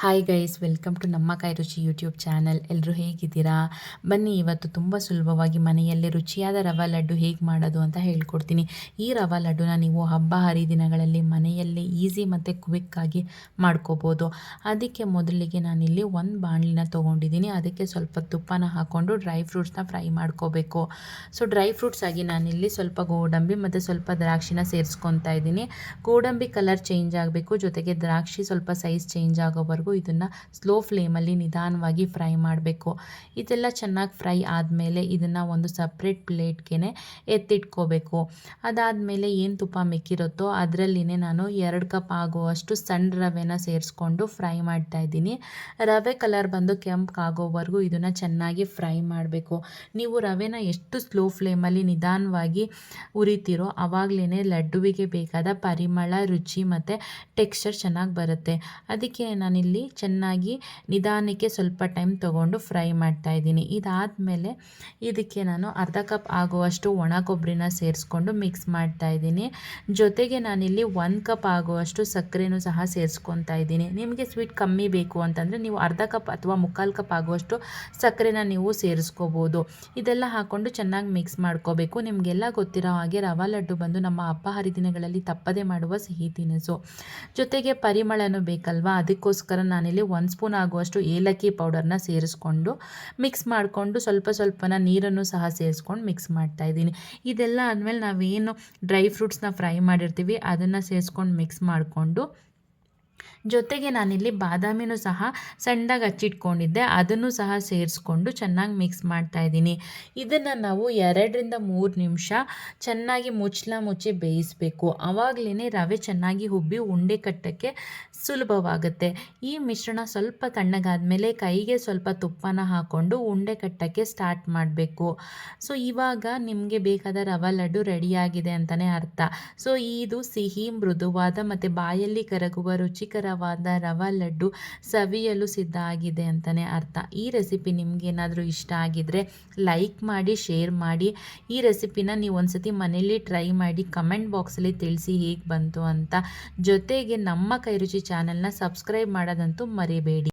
Hi guys, welcome to ನಮ್ಮ ಕೈ ರುಚಿ ಯೂಟ್ಯೂಬ್ ಚಾನಲ್. ಎಲ್ಲರೂ ಹೇಗಿದ್ದೀರಾ? ಬನ್ನಿ, ಇವತ್ತು ತುಂಬ ಸುಲಭವಾಗಿ ಮನೆಯಲ್ಲೇ ರುಚಿಯಾದ ರವೆ ಲಡ್ಡು ಹೇಗೆ ಮಾಡೋದು ಅಂತ ಹೇಳ್ಕೊಡ್ತೀನಿ. ಈ ರವೆ ಲಡ್ಡುನ ನೀವು ಹಬ್ಬ ಹರಿದಿನಗಳಲ್ಲಿ ಮನೆಯಲ್ಲೇ ಈಸಿ ಮತ್ತು ಕ್ವಿಕ್ಕಾಗಿ ಮಾಡ್ಕೋಬೋದು. ಅದಕ್ಕೆ ಮೊದಲಿಗೆ ನಾನಿಲ್ಲಿ ಒಂದು ಬಾಣಲಿನ ತೊಗೊಂಡಿದ್ದೀನಿ. ಅದಕ್ಕೆ ಸ್ವಲ್ಪ ತುಪ್ಪನ ಹಾಕ್ಕೊಂಡು ಡ್ರೈ ಫ್ರೂಟ್ಸ್ನ ಫ್ರೈ ಮಾಡ್ಕೋಬೇಕು. ಸೊ ಡ್ರೈ ಫ್ರೂಟ್ಸ್ ಆಗಿ ನಾನಿಲ್ಲಿ ಸ್ವಲ್ಪ ಗೋಡಂಬಿ ಮತ್ತು ಸ್ವಲ್ಪ ದ್ರಾಕ್ಷಿನ ಸೇರಿಸ್ಕೊತಾ ಇದ್ದೀನಿ. ಗೋಡಂಬಿ ಕಲರ್ ಚೇಂಜ್ ಆಗಬೇಕು, ಜೊತೆಗೆ ದ್ರಾಕ್ಷಿ ಸ್ವಲ್ಪ ಸೈಜ್ ಚೇಂಜ್ ಆಗೋವರೆಗೂ ಇದನ್ನು ಸ್ಲೋ ಫ್ಲೇಮಲ್ಲಿ ನಿಧಾನವಾಗಿ ಫ್ರೈ ಮಾಡಬೇಕು. ಇದೆಲ್ಲ ಚೆನ್ನಾಗಿ ಫ್ರೈ ಆದಮೇಲೆ ಇದನ್ನು ಒಂದು ಸಪ್ರೇಟ್ ಪ್ಲೇಟ್ಗೆ ಎತ್ತಿಟ್ಕೋಬೇಕು. ಅದಾದಮೇಲೆ ಏನು ತುಪ್ಪ ಮಿಕ್ಕಿರುತ್ತೋ ಅದರಲ್ಲಿನೇ ನಾನು 2 ಕಪ್ ಆಗುವಷ್ಟು ಸಣ್ಣ ರವೆನ ಸೇರಿಸ್ಕೊಂಡು ಫ್ರೈ ಮಾಡ್ತಾ ಇದ್ದೀನಿ. ರವೆ ಕಲರ್ ಬಂದು ಕೆಂಪಗಾಗೋವರೆಗೂ ಇದನ್ನು ಚೆನ್ನಾಗಿ ಫ್ರೈ ಮಾಡಬೇಕು. ನೀವು ರವೆನ ಎಷ್ಟು ಸ್ಲೋ ಫ್ಲೇಮಲ್ಲಿ ನಿಧಾನವಾಗಿ ಉರಿತೀರೋ ಆವಾಗಲೇ ಲಡ್ಡುವಿಗೆ ಬೇಕಾದ ಪರಿಮಳ, ರುಚಿ ಮತ್ತು ಟೆಕ್ಸ್ಚರ್ ಚೆನ್ನಾಗಿ ಬರುತ್ತೆ. ಅದಕ್ಕೆ ನಾನಿಲ್ಲಿ ಚೆನ್ನಾಗಿ ನಿಧಾನಕ್ಕೆ ಸ್ವಲ್ಪ ಟೈಮ್ ತೊಗೊಂಡು ಫ್ರೈ ಮಾಡ್ತಾ ಇದ್ದೀನಿ. ಇದಾದಮೇಲೆ ಇದಕ್ಕೆ ನಾನು ಅರ್ಧ ಕಪ್ ಆಗುವಷ್ಟು ಒಣ ಕೊಬ್ಬರಿನ ಸೇರಿಸ್ಕೊಂಡು ಮಿಕ್ಸ್ ಮಾಡ್ತಾ ಇದ್ದೀನಿ. ಜೊತೆಗೆ ನಾನಿಲ್ಲಿ 1 ಕಪ್ ಆಗುವಷ್ಟು ಸಕ್ಕರೆನೂ ಸಹ ಸೇರಿಸ್ಕೊತಾ ಇದ್ದೀನಿ. ನಿಮಗೆ ಸ್ವೀಟ್ ಕಮ್ಮಿ ಬೇಕು ಅಂತಂದರೆ ನೀವು ಅರ್ಧ ಕಪ್ ಅಥವಾ 3/4 ಕಪ್ ಆಗುವಷ್ಟು ಸಕ್ಕರೆನ ನೀವು ಸೇರಿಸ್ಕೋಬೋದು. ಇದೆಲ್ಲ ಹಾಕ್ಕೊಂಡು ಚೆನ್ನಾಗಿ ಮಿಕ್ಸ್ ಮಾಡ್ಕೋಬೇಕು. ನಿಮಗೆಲ್ಲ ಗೊತ್ತಿರೋ ಹಾಗೆ ರವೆ ಲಡ್ಡು ಬಂದು ನಮ್ಮ ಹಬ್ಬ ಹರಿದಿನಗಳಲ್ಲಿ ತಪ್ಪದೆ ಮಾಡುವ ಸಿಹಿ ತಿನಿಸು. ಜೊತೆಗೆ ಪರಿಮಳನೂ ಬೇಕಲ್ವಾ, ಅದಕ್ಕೋಸ್ಕರ ನಾನಿಲ್ಲಿ 1 ಸ್ಪೂನ್ ಆಗುವಷ್ಟು ಏಲಕ್ಕಿ ಪೌಡರ್ನ ಸೇರಿಸ್ಕೊಂಡು ಮಿಕ್ಸ್ ಮಾಡಿಕೊಂಡು ಸ್ವಲ್ಪನ ನೀರನ್ನು ಸಹ ಸೇರಿಸ್ಕೊಂಡು ಮಿಕ್ಸ್ ಮಾಡ್ತಾ ಇದ್ದೀನಿ. ಇದೆಲ್ಲ ಆದಮೇಲೆ ನಾವೇನು ಡ್ರೈ ಫ್ರೂಟ್ಸ್ನ ಫ್ರೈ ಮಾಡಿರ್ತೀವಿ ಅದನ್ನು ಸೇರಿಸ್ಕೊಂಡು ಮಿಕ್ಸ್ ಮಾಡಿಕೊಂಡು, ಜೊತೆಗೆ ನಾನಿಲ್ಲಿ ಬಾದಾಮಿನೂ ಸಹ ಸಣ್ಣದಾಗಿ ಹಚ್ಚಿಟ್ಕೊಂಡಿದ್ದೆ, ಅದನ್ನು ಸಹ ಸೇರಿಸ್ಕೊಂಡು ಚೆನ್ನಾಗಿ ಮಿಕ್ಸ್ ಮಾಡ್ತಾ ಇದ್ದೀನಿ. ಇದನ್ನು ನಾವು 2ರಿಂದ 3 ನಿಮಿಷ ಚೆನ್ನಾಗಿ ಮುಚ್ಚಿ ಬೇಯಿಸಬೇಕು. ಆವಾಗಲೇ ರವೆ ಚೆನ್ನಾಗಿ ಉಬ್ಬಿ ಉಂಡೆ ಕಟ್ಟೋಕ್ಕೆ ಸುಲಭವಾಗುತ್ತೆ. ಈ ಮಿಶ್ರಣ ಸ್ವಲ್ಪ ತಣ್ಣಗಾದ್ಮೇಲೆ ಕೈಗೆ ಸ್ವಲ್ಪ ತುಪ್ಪನ ಹಾಕ್ಕೊಂಡು ಉಂಡೆ ಕಟ್ಟೋಕ್ಕೆ ಸ್ಟಾರ್ಟ್ ಮಾಡಬೇಕು. ಸೊ ಇವಾಗ ನಿಮಗೆ ಬೇಕಾದ ರವೆ ಲಡ್ಡು ರೆಡಿಯಾಗಿದೆ ಅಂತಲೇ ಅರ್ಥ. ಸೊ ಇದು ಸಿಹಿ, ಮೃದುವಾದ ಮತ್ತು ಬಾಯಲ್ಲಿ ಕರಗುವ ರುಚಿಕರವಾದ ರವೆ ಲಡ್ಡು ಸವಿಯಲು ಸಿದ್ಧ ಆಗಿದೆ ಅಂತಲೇ ಅರ್ಥ. ಈ ರೆಸಿಪಿ ನಿಮಗೇನಾದರೂ ಇಷ್ಟ ಆಗಿದ್ದರೆ ಲೈಕ್ ಮಾಡಿ, ಶೇರ್ ಮಾಡಿ. ಈ ರೆಸಿಪಿನ ನೀವು ಒಂದ್ಸತಿ ಮನೇಲಿ ಟ್ರೈ ಮಾಡಿ ಕಮೆಂಟ್ ಬಾಕ್ಸಲ್ಲಿ ತಿಳಿಸಿ ಹೇಗೆ ಬಂತು ಅಂತ. ಜೊತೆಗೆ ನಮ್ಮ ಕೈ ರುಚಿ ಚಾನಲ್ನ ಸಬ್ಸ್ಕ್ರೈಬ್ ಮಾಡೋದಂತೂ ಮರಿಬೇಡಿ.